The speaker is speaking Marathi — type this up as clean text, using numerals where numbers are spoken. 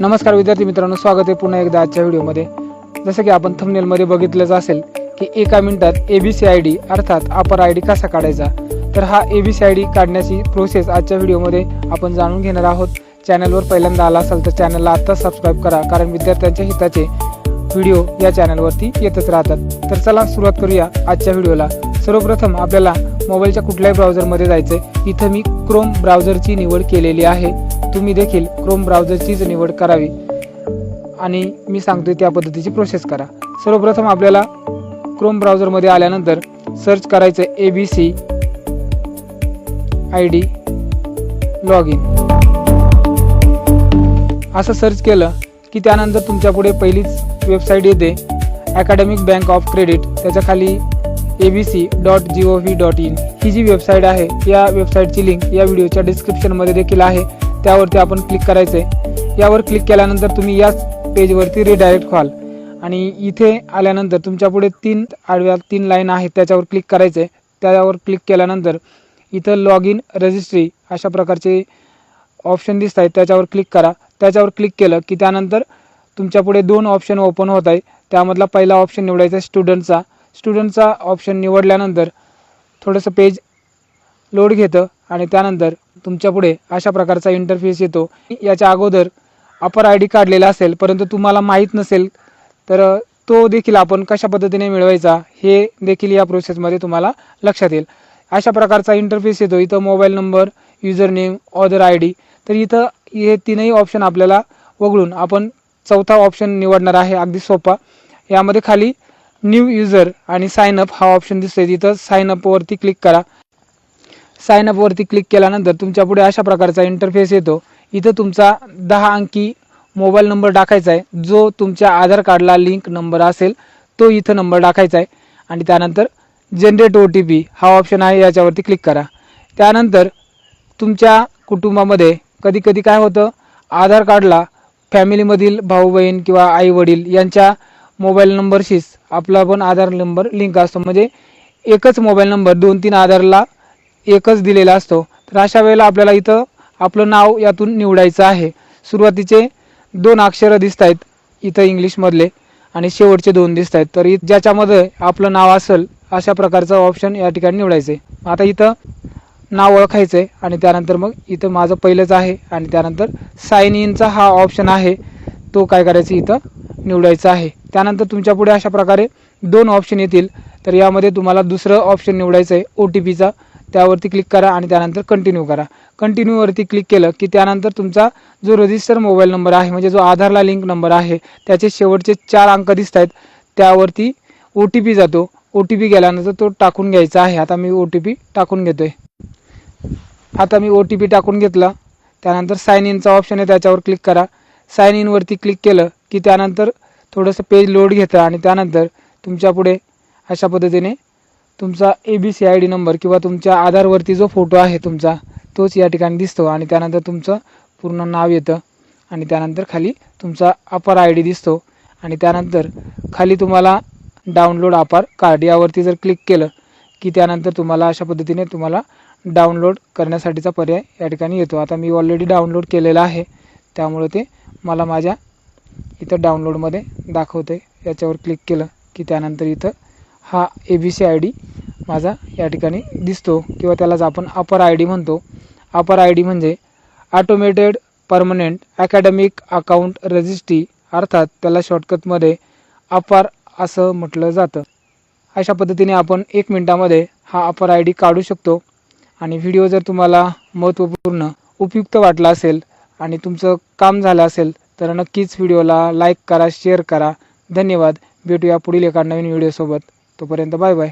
नमस्कार विद्यार्थी मित्रांनो, स्वागत आहे पुन्हा एकदा आजच्या व्हिडिओमध्ये। जसं की आपण थंबनेलमध्ये बघितलंच असेल की एका मिनिटात एबीसी आयडी अर्थात अपर आयडी कसा काढायचा, तर हा एबीसी आयडी काढण्याची प्रोसेस आजच्या व्हिडिओमध्ये आपण जाणून घेणार आहोत। चॅनलवर पहिल्यांदा आला असाल तर चॅनलला आता सबस्क्राइब करा, कारण विद्यार्थ्यांच्या हिताचे व्हिडिओ या चॅनलवरती येतच राहतात। तर चला सुरुवात करूया आजच्या व्हिडिओला। सर्वप्रथम आपल्याला मोबाईलच्या कुठल्याही ब्राउझरमध्ये जायचंय। इथं मी क्रोम ब्राउझरची निवड केलेली आहे, तुम्ही देखील क्रोम ब्राउझरचीच निवड करावी आणि मी सांगतोय त्या पद्धतीची प्रोसेस करा। सर्वप्रथम आपल्याला क्रोम ब्राउझरमध्ये आल्यानंतर सर्च करायचं एबीसी आयडी लॉग इन असं सर्च केलं की त्यानंतर तुमच्या पुढे पहिलीच वेबसाईट येते अकॅडमिक बँक ऑफ क्रेडिट, त्याच्या खाली abc.gov.in ही जी वेबसाईट आहे या वेबसाईटची लिंक या व्हिडिओच्या डिस्क्रिप्शनमध्ये देखील आहे, त्यावरती आपण क्लिक करायचं आहे। यावर क्लिक केल्यानंतर तुम्ही याच पेजवरती रिडायरेक्ट व्हाल आणि इथे आल्यानंतर तुमच्या पुढे तीन लाईन आहेत, त्याच्यावर क्लिक करायचं आहे। त्यावर क्लिक केल्यानंतर इथं लॉग इन रजिस्ट्री अशा प्रकारचे ऑप्शन दिसत आहेत, त्याच्यावर क्लिक करा। त्याच्यावर क्लिक केलं की त्यानंतर तुमच्या पुढे दोन ऑप्शन ओपन होत आहे। त्यामधला पहिला ऑप्शन निवडायचा स्टुडंटचा ऑप्शन निवडल्यानंतर थोडंसं पेज लोड घेतं आणि त्यानंतर तुमच्या पुढे अशा प्रकारचा इंटरफेस येतो। याच्या अगोदर अपर आयडी काढलेला असेल परंतु तुम्हाला माहीत नसेल तर तो देखील आपण कशा पद्धतीने मिळवायचा हे देखील या प्रोसेसमध्ये तुम्हाला लक्षात येईल। अशा प्रकारचा इंटरफेस येतो। इथं mobile number, user name, other ID, तर इथं हे तीनही ऑप्शन आपल्याला वगळून आपण चौथा ऑप्शन निवडणार आहे, अगदी सोपा। यामध्ये खाली न्यू युजर आणि साइन अप हा ऑप्शन दिसतोय, तिथं साइन अप वरती क्लिक करा। साइन अप वरती क्लिक केल्यानंतर तुमच्या पुढे अशा प्रकारचा इंटरफेस येतो। इथं तुमचा 10 अंकी मोबाईल नंबर टाकायचा आहे, जो तुमच्या आधार कार्डला लिंक नंबर असेल तो इथं नंबर टाकायचा आहे आणि त्यानंतर जनरेट OTP हा ऑप्शन आहे, याच्यावरती क्लिक करा। त्यानंतर तुमच्या कुटुंबामध्ये कधी कधी काय होतं, आधार कार्डला फॅमिलीमधील भाऊ बहीण किंवा आई वडील यांच्या मोबाईल नंबरशीच आपला पण आधार नंबर लिंक असतो, म्हणजे एकच मोबाईल नंबर 2-3 आधारला एकच दिलेला असतो। तर अशा वेळेला आपल्याला इथं आपलं नाव यातून निवडायचं आहे। सुरुवातीचे 2 अक्षर दिसत आहेत इथं इंग्लिशमधले आणि शेवटचे 2 दिसत आहेत, तर ज्याच्यामध्ये आपलं नाव असेल अशा प्रकारचं ऑप्शन या ठिकाणी निवडायचं आहे। आता इथं नाव ओळखायचं आहे आणि त्यानंतर मग इथं माझं पहिलंच आहे आणि त्यानंतर साइन इनचा हा ऑप्शन आहे, तो काय करायचं इथं निवडायचा आहे। त्यानंतर तुमच्या पुढे अशा प्रकारे 2 ऑप्शन येतील, तर यामध्ये तुम्हाला दुसरं ऑप्शन निवडायचं आहे OTPचा, त्यावरती क्लिक करा आणि त्यानंतर कंटिन्यू करा। कंटिन्यू वरती क्लिक केलं की त्यानंतर तुमचा जो रजिस्टर मोबाईल नंबर आहे, म्हणजे जो आधारला लिंक नंबर आहे, त्याचे शेवटचे 4 अंक दिसत आहेत, त्यावरती OTP जातो। OTP गेल्यानंतर तो टाकून घ्यायचा आहे। आता मी OTP टाकून घेतोय। आता मी OTP टाकून घेतला। त्यानंतर साइन इनचा ऑप्शन आहे, त्याच्यावर क्लिक करा। साइन इन वरती क्लिक केलं की त्यानंतर थोडंसं पेज लोड घेतं आणि त्यानंतर तुमच्या पुढे अशा पद्धतीने तुमचा एबीसी आयडी नंबर किंवा तुमच्या आधारवरती जो फोटो आहे तुमचा तोच या ठिकाणी दिसतो आणि त्यानंतर तुमचं पूर्ण नाव येतं आणि त्यानंतर खाली तुमचा अपर आयडी दिसतो आणि त्यानंतर खाली तुम्हाला डाउनलोड अपर कार्ड यावरती जर क्लिक केलं की त्यानंतर तुम्हाला अशा पद्धतीने तुम्हाला डाउनलोड करण्यासाठीचा पर्याय या ठिकाणी येतो। आता मी ऑलरेडी डाउनलोड केलेला आहे, त्यामुळे ते मला माझ्या इथं डाउनलोडमध्ये दाखवते। याच्यावर क्लिक केलं की त्यानंतर इथं हा एबीसी आयडी माझा या ठिकाणी दिसतो किंवा त्यालाच आपण अपर आयडी म्हणतो। अपर आयडी म्हणजे automated permanent academic account registry, अर्थात त्याला शॉर्टकटमध्ये अपर असं म्हटलं जातं। अशा पद्धतीने आपण 1 मिनिटामध्ये हा अपर आयडी काढू शकतो। आणि व्हिडिओ जर तुम्हाला महत्त्वपूर्ण उपयुक्त वाटला असेल आणि तुमचं काम झालं असेल तर नक्कीच व्हिडिओला लाईक करा, शेअर करा। धन्यवाद। भेटूया पुढील एका नवीन व्हिडिओसोबत, तोपर्यंत बाय बाय।